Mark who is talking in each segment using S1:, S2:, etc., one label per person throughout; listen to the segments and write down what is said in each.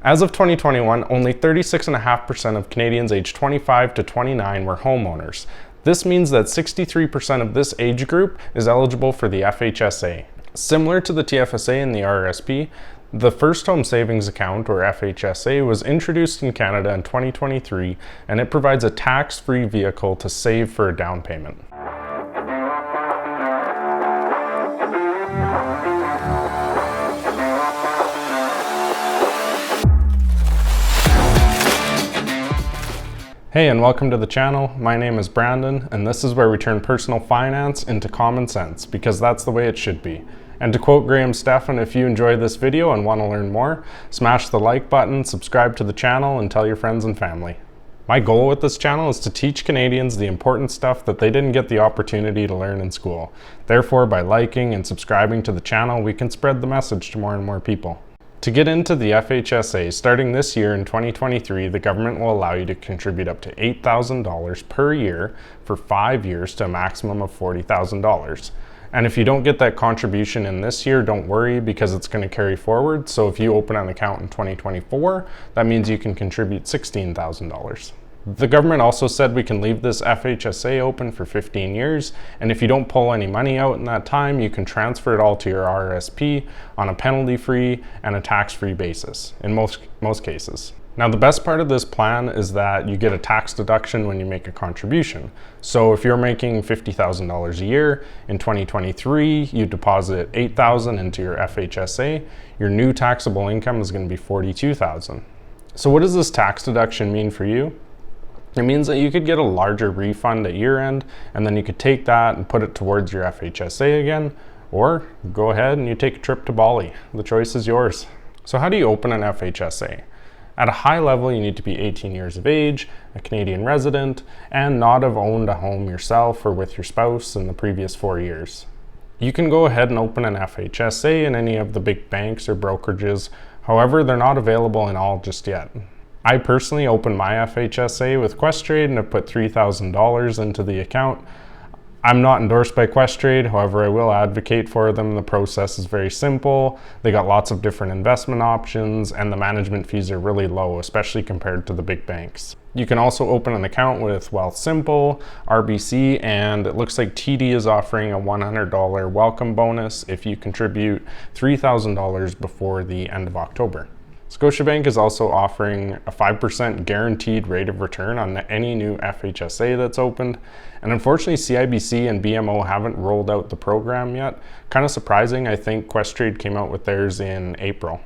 S1: As of 2021, only 36.5% of Canadians aged 25 to 29 were homeowners. This means that 63% of this age group is eligible for the FHSA. Similar to the TFSA and the RRSP, the First Home Savings Account, or FHSA, was introduced in Canada in 2023, and it provides a tax-free vehicle to save for a down payment. Hey, and welcome to the channel. My name is Brandon, and this is where we turn personal finance into common sense, because that's the way it should be. And to quote Graham Stephan, if you enjoyed this video and want to learn more, smash the like button, subscribe to the channel, and tell your friends and family. My goal with this channel is to teach Canadians the important stuff that they didn't get the opportunity to learn in school. Therefore, by liking and subscribing to the channel, we can spread the message to more and more people. To get into the FHSA, starting this year in 2023, the government will allow you to contribute up to $8,000 per year for 5 years to a maximum of $40,000. And if you don't get that contribution in this year, don't worry, because it's going to carry forward. So if you open an account in 2024, that means you can contribute $16,000. The government also said we can leave this FHSA open for 15 years, and if you don't pull any money out in that time, you can transfer it all to your RRSP on a penalty-free and a tax-free basis in most cases. Now, the best part of this plan is that you get a tax deduction when you make a contribution. So if you're making $50,000 a year in 2023, you deposit $8,000 into your FHSA, your new taxable income is going to be $42,000. So what does this tax deduction mean for you? It means that you could get a larger refund at year end, and then you could take that and put it towards your FHSA again, or go ahead and you take a trip to Bali. The choice is yours. So how do you open an FHSA? At a high level, you need to be 18 years of age, a Canadian resident, and not have owned a home yourself or with your spouse in the previous 4 years. You can go ahead and open an FHSA in any of the big banks or brokerages. However, they're not available in all just yet. I personally opened my FHSA with Questrade and have put $3,000 into the account. I'm not endorsed by Questrade, however, I will advocate for them. The process is very simple. They got lots of different investment options, and the management fees are really low, especially compared to the big banks. You can also open an account with Wealthsimple, RBC, and it looks like TD is offering a $100 welcome bonus if you contribute $3,000 before the end of October. Scotiabank is also offering a 5% guaranteed rate of return on any new FHSA that's opened. And unfortunately, CIBC and BMO haven't rolled out the program yet. Kind of surprising, I think Questrade came out with theirs in April.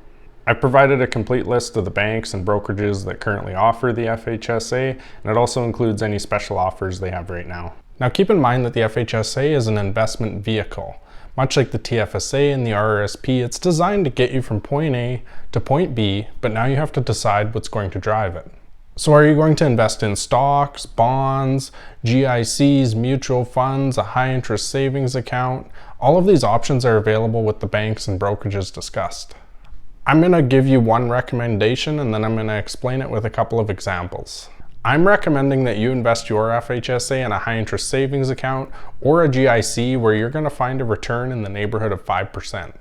S1: I've provided a complete list of the banks and brokerages that currently offer the FHSA, and it also includes any special offers they have right now. Now keep in mind that the FHSA is an investment vehicle. Much like the TFSA and the RRSP, it's designed to get you from point A to point B, but now you have to decide what's going to drive it. So are you going to invest in stocks, bonds, GICs, mutual funds, a high interest savings account? All of these options are available with the banks and brokerages discussed. I'm going to give you one recommendation, and then I'm going to explain it with a couple of examples. I'm recommending that you invest your FHSA in a high interest savings account or a GIC where you're going to find a return in the neighborhood of 5%.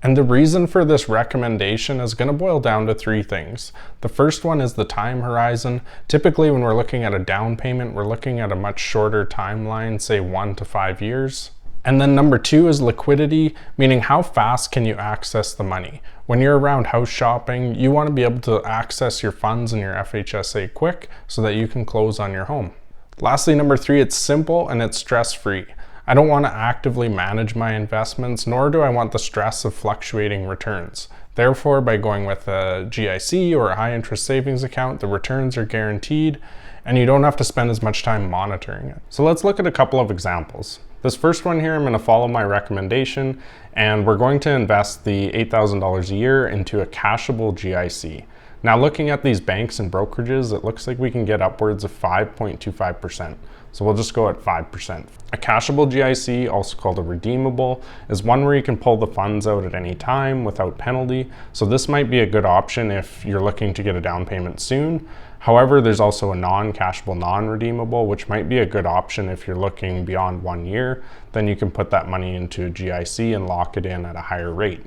S1: And the reason for this recommendation is going to boil down to 3 things. The first one is the time horizon. Typically, when we're looking at a down payment, we're looking at a much shorter timeline, say 1 to 5 years. And then number 2 is liquidity, meaning how fast can you access the money? When you're around house shopping, you want to be able to access your funds in your FHSA quick so that you can close on your home. Lastly, number 3, it's simple and it's stress-free. I don't want to actively manage my investments, nor do I want the stress of fluctuating returns. Therefore, by going with a GIC or a high interest savings account, the returns are guaranteed and you don't have to spend as much time monitoring it. So let's look at a couple of examples. This first one here, I'm going to follow my recommendation, and we're going to invest the $8,000 a year into a cashable GIC. Now, looking at these banks and brokerages, it looks like we can get upwards of 5.25%. So we'll just go at 5%. A cashable GIC, also called a redeemable, is one where you can pull the funds out at any time without penalty. So this might be a good option if you're looking to get a down payment soon. However, there's also a non-cashable, non-redeemable, which might be a good option if you're looking beyond 1 year. Then you can put that money into a GIC and lock it in at a higher rate.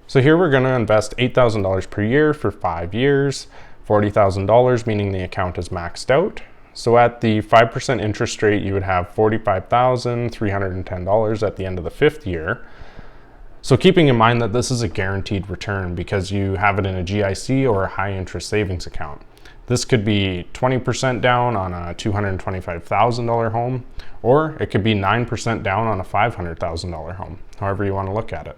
S1: So here we're going to invest $8,000 per year for 5 years, $40,000, meaning the account is maxed out. So at the 5% interest rate, you would have $45,310 at the end of the 5th year. So keeping in mind that this is a guaranteed return because you have it in a GIC or a high interest savings account. This could be 20% down on a $225,000 home, or it could be 9% down on a $500,000 home, however you want to look at it.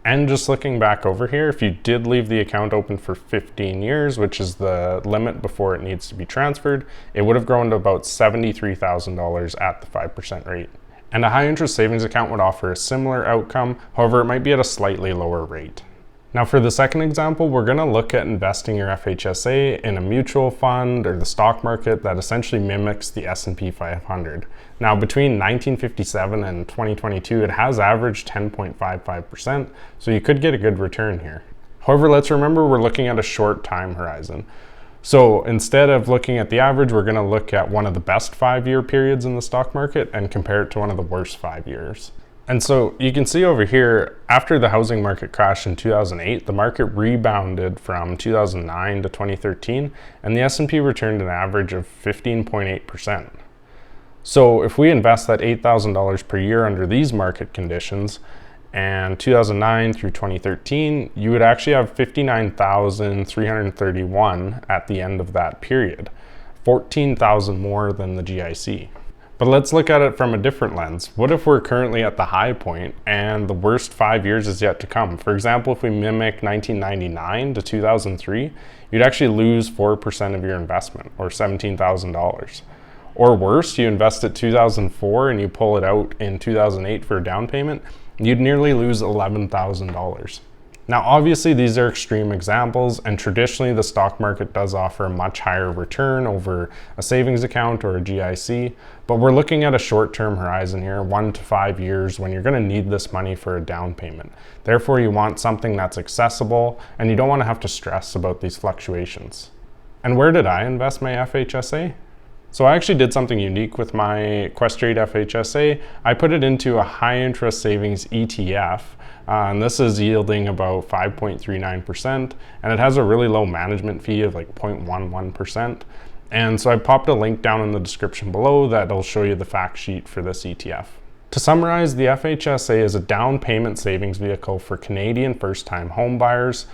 S1: And just looking back over here, if you did leave the account open for 15 years, which is the limit before it needs to be transferred, it would have grown to about $73,000 at the 5% rate. And a high interest savings account would offer a similar outcome, however, it might be at a slightly lower rate. Now for the second example, we're going to look at investing your FHSA in a mutual fund or the stock market that essentially mimics the S&P 500. Now between 1957 and 2022, it has averaged 10.55%, so you could get a good return here. However, let's remember we're looking at a short time horizon. So instead of looking at the average, we're going to look at one of the best 5-year periods in the stock market and compare it to one of the worst 5 years. And so you can see over here, after the housing market crashed in 2008, the market rebounded from 2009 to 2013, and the S&P returned an average of 15.8%. So if we invest that $8,000 per year under these market conditions, and 2009 through 2013, you would actually have $59,331 at the end of that period, 14,000 more than the GIC. But let's look at it from a different lens. What if we're currently at the high point and the worst 5 years is yet to come? For example, if we mimic 1999 to 2003, you'd actually lose 4% of your investment, or $17,000. Or worse, you invest at 2004 and you pull it out in 2008 for a down payment, you'd nearly lose $11,000. Now, obviously, these are extreme examples, and traditionally the stock market does offer a much higher return over a savings account or a GIC, but we're looking at a short-term horizon here, 1 to 5 years, when you're going to need this money for a down payment. Therefore, you want something that's accessible, and you don't want to have to stress about these fluctuations. And where did I invest my FHSA? So I actually did something unique with my Questrade FHSA. I put it into a high interest savings ETF, and this is yielding about 5.39%, and it has a really low management fee of like 0.11%. And so I popped a link down in the description below that'll show you the fact sheet for this ETF. To summarize, the FHSA is a down payment savings vehicle for Canadian first-time home buyers.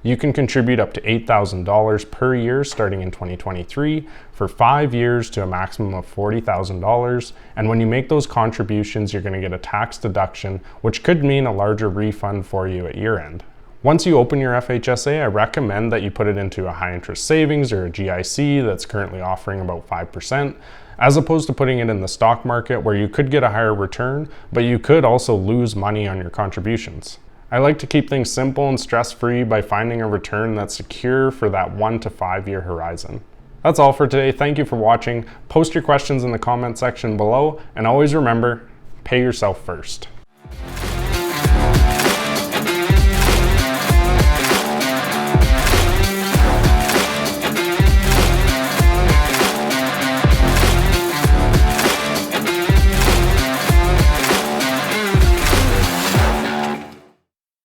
S1: You can contribute up to $8,000 per year starting in 2023 for 5 years to a maximum of $40,000. And when you make those contributions, you're going to get a tax deduction, which could mean a larger refund for you at year end. Once you open your FHSA, I recommend that you put it into a high interest savings or a GIC that's currently offering about 5%, as opposed to putting it in the stock market where you could get a higher return, but you could also lose money on your contributions. I like to keep things simple and stress-free by finding a return that's secure for that 1 to 5 year horizon. That's all for today. Thank you for watching. Post your questions in the comment section below, and always remember, pay yourself first.